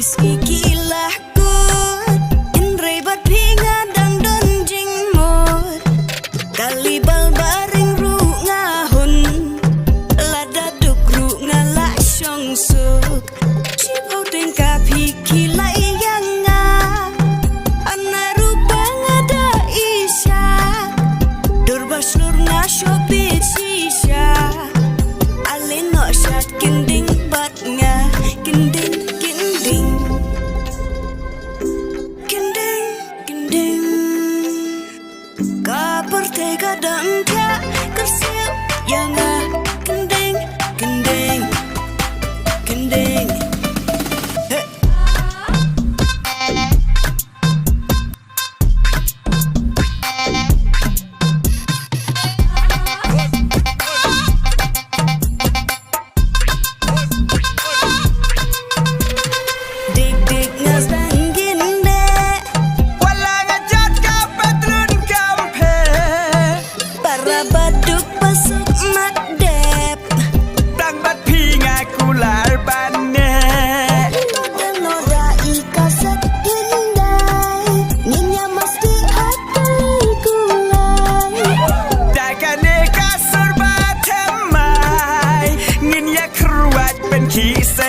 Rizki kilah kut Indrai bat pinga dang don jing mot Kali bal baring ru ngahun Lada duk ru ngala syong suk Sipau tingkap hiki lai yang nga Anna rupa ngada isya Durbas lur nga shopit sisya Aleno syat kending bat nga Kending Pertega dan tak kersiap yang kending, kending, kending. Dik-dik ngas dangin dek Wala ngajat ka patrun kampe Para baduk pasuk madep Tang bat pinga kular bane Noda ika sak hindai Ninya mesti atai kulai Dakane kasur batamai Ngin ya keruat ben kisah